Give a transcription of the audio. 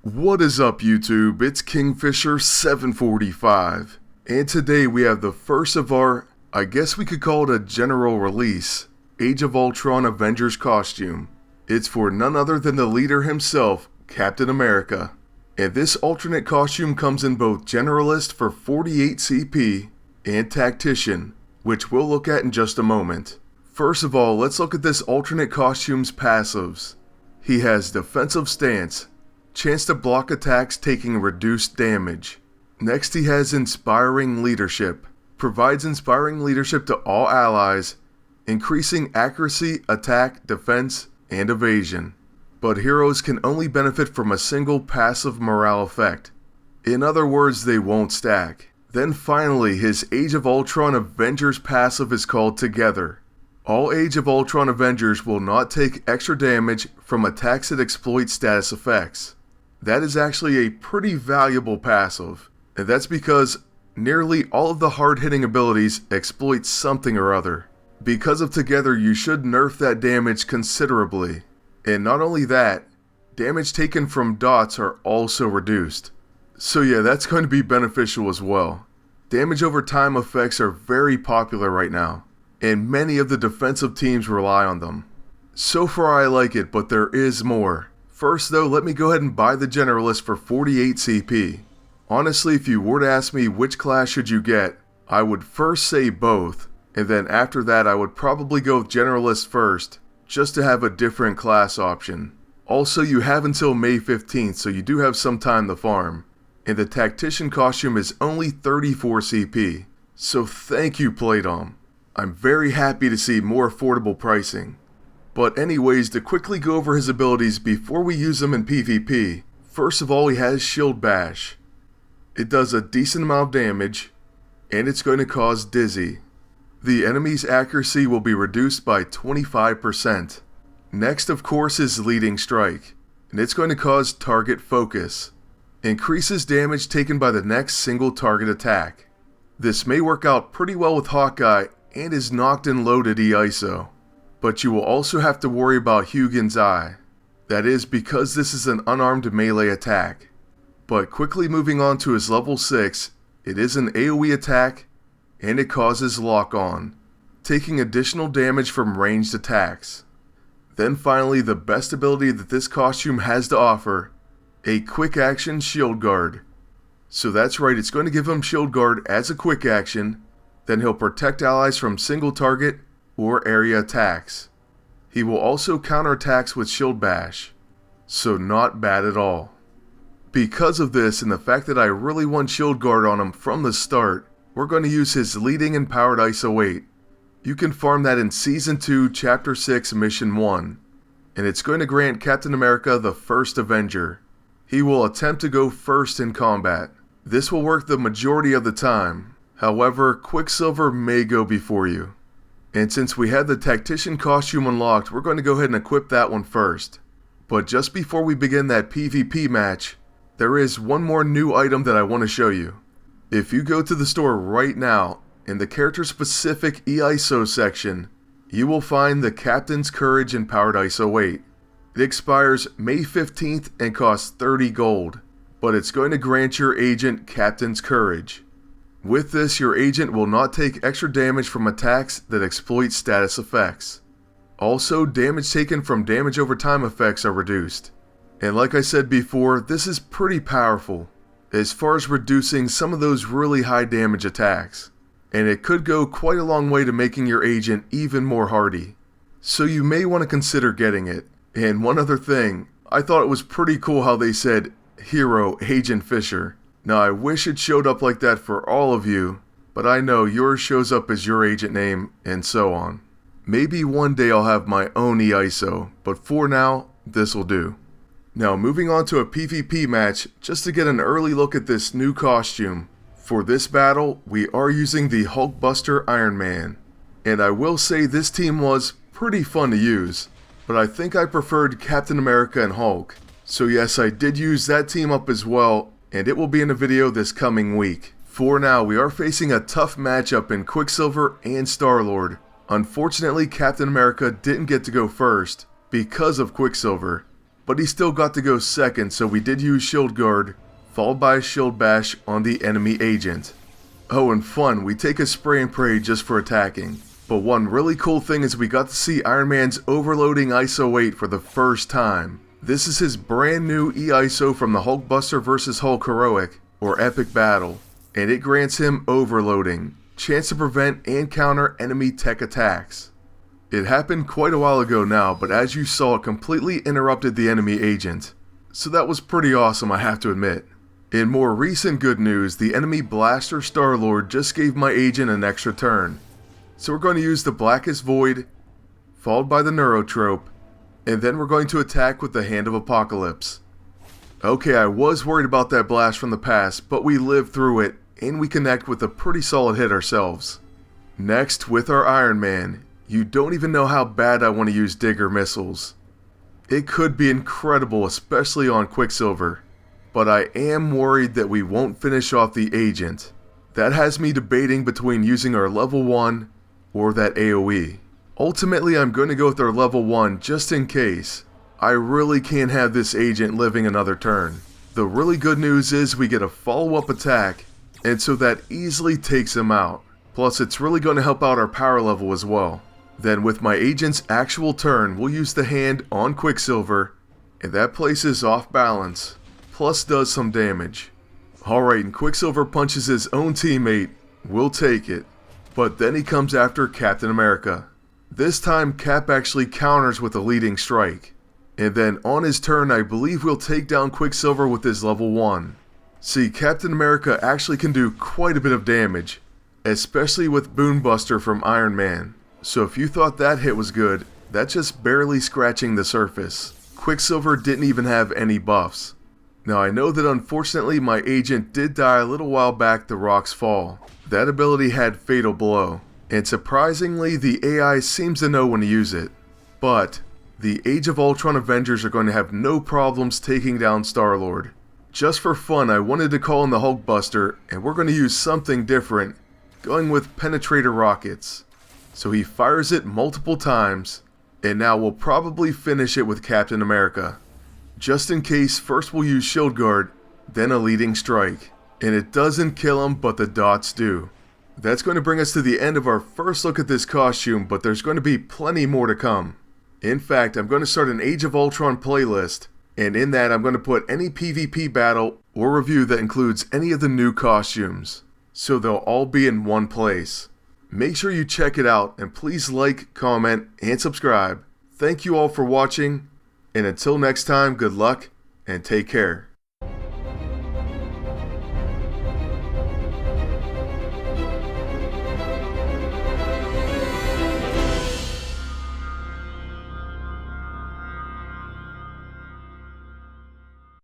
What is up, YouTube? It's Kingfisher745, and today we have the first of our, I guess we could call it a general release, Age of Ultron Avengers costume. It's for none other than the leader himself, Captain America. And this alternate costume comes in both Generalist for 48 CP and Tactician, which we'll look at in just a moment. First of all, let's look at this alternate costume's passives. He has Defensive Stance, chance to block attacks taking reduced damage. Next he has Inspiring Leadership, provides inspiring leadership to all allies, increasing accuracy, attack, defense, and evasion. But heroes can only benefit from a single passive morale effect. In other words, they won't stack. Then finally, his Age of Ultron Avengers passive is called Together. All Age of Ultron Avengers will not take extra damage from attacks that exploit status effects. That is actually a pretty valuable passive, and that's because nearly all of the hard-hitting abilities exploit something or other. Because of Together, you should nerf that damage considerably. And not only that, damage taken from dots are also reduced. So yeah, that's going to be beneficial as well. Damage over time effects are very popular right now, and many of the defensive teams rely on them. So far I like it, but there is more. First though, let me go ahead and buy the Generalist for 48 CP. Honestly, if you were to ask me which class should you get, I would first say both, and then after that I would probably go with Generalist first, just to have a different class option. Also, you have until May 15th, so you do have some time to farm. And the Tactician costume is only 34 CP, so thank you Playdom. I'm very happy to see more affordable pricing. But anyways, to quickly go over his abilities before we use them in PvP, first of all he has Shield Bash. It does a decent amount of damage, and it's going to cause Dizzy. The enemy's accuracy will be reduced by 25%. Next, of course, is Leading Strike, and it's going to cause Target Focus. Increases damage taken by the next single target attack. This may work out pretty well with Hawkeye and is knocked and loaded EISO. But you will also have to worry about Hugin's Eye. That is because this is an unarmed melee attack. But quickly moving on to his level 6, it is an AoE attack, and it causes Lock-On, taking additional damage from ranged attacks. Then finally, the best ability that this costume has to offer, a quick action Shield Guard. So that's right, it's going to give him Shield Guard as a quick action, then he'll protect allies from single target or area attacks. He will also counter attacks with Shield Bash, so not bad at all. Because of this and the fact that I really want Shield Guard on him from the start, we're going to use his Leading and Powered ISO 8. You can farm that in Season 2, Chapter 6, Mission 1. And it's going to grant Captain America the first Avenger. He will attempt to go first in combat. This will work the majority of the time. However, Quicksilver may go before you. And since we have the Tactician costume unlocked, we're going to go ahead and equip that one first. But just before we begin that PvP match, there is one more new item that I want to show you. If you go to the store right now, in the character specific EISO section, you will find the Captain's Courage and Powered ISO 8. It expires May 15th and costs 30 gold, but it's going to grant your agent Captain's Courage. With this, your agent will not take extra damage from attacks that exploit status effects. Also, damage taken from damage over time effects are reduced. And like I said before, this is pretty powerful as far as reducing some of those really high damage attacks. And it could go quite a long way to making your agent even more hardy. So you may want to consider getting it. And one other thing, I thought it was pretty cool how they said, Hero Agent Fisher. Now I wish it showed up like that for all of you, but I know yours shows up as your agent name and so on. Maybe one day I'll have my own EISO, but for now, this'll do. Now moving on to a PvP match, just to get an early look at this new costume. For this battle, we are using the Hulkbuster Iron Man. And I will say this team was pretty fun to use, but I think I preferred Captain America and Hulk. So yes, I did use that team up as well, and it will be in a video this coming week. For now, we are facing a tough matchup in Quicksilver and Star-Lord. Unfortunately, Captain America didn't get to go first because of Quicksilver. but he still got to go second, so we did use Shield Guard, followed by a Shield Bash on the enemy agent. Oh, and fun, we take a Spray and Pray just for attacking. But one really cool thing is we got to see Iron Man's overloading ISO 8 for the first time. This is his brand new E-ISO from the Hulkbuster vs. Hulk Heroic, or Epic Battle, and it grants him overloading, chance to prevent and counter enemy tech attacks. It happened quite a while ago now, but as you saw, it completely interrupted the enemy agent. So that was pretty awesome, I have to admit. In more recent good news, the enemy Blaster Star-Lord just gave my agent an extra turn. So we're going to use the Blackest Void, followed by the Neurotrope, and then we're going to attack with the Hand of Apocalypse. Okay, I was worried about that blast from the past, but we lived through it, and we connect with a pretty solid hit ourselves. Next, with our Iron Man, you don't even know how bad I want to use Digger missiles. It could be incredible, especially on Quicksilver, but I am worried that we won't finish off the agent. That has me debating between using our level 1 or that AoE. Ultimately, I'm going to go with our level 1 just in case. I really can't have this agent living another turn. The really good news is we get a follow-up attack, and so that easily takes him out. Plus, it's really going to help out our power level as well. Then with my agent's actual turn, we'll use the hand on Quicksilver, and that places off balance, plus does some damage. Alright, and Quicksilver punches his own teammate. We'll take it. But then he comes after Captain America. This time Cap actually counters with a leading strike. And then on his turn I believe we'll take down Quicksilver with his level 1. See, Captain America actually can do quite a bit of damage, especially with Boombuster from Iron Man. So if you thought that hit was good, that's just barely scratching the surface. Quicksilver didn't even have any buffs. Now I know that unfortunately my agent did die a little while back the Rock's Fall. That ability had Fatal Blow, and surprisingly the AI seems to know when to use it. But the Age of Ultron Avengers are going to have no problems taking down Star-Lord. Just for fun I wanted to call in the Hulkbuster, and we're going to use something different, going with Penetrator Rockets. So he fires it multiple times, and now we'll probably finish it with Captain America. Just in case, first we'll use Shield Guard, then a leading strike. And it doesn't kill him, but the dots do. That's going to bring us to the end of our first look at this costume, but there's going to be plenty more to come. In fact, I'm going to start an Age of Ultron playlist, and in that I'm going to put any PvP battle or review that includes any of the new costumes. So they'll all be in one place. Make sure you check it out, and please like, comment, and subscribe. Thank you all for watching, and until next time, good luck, and take care.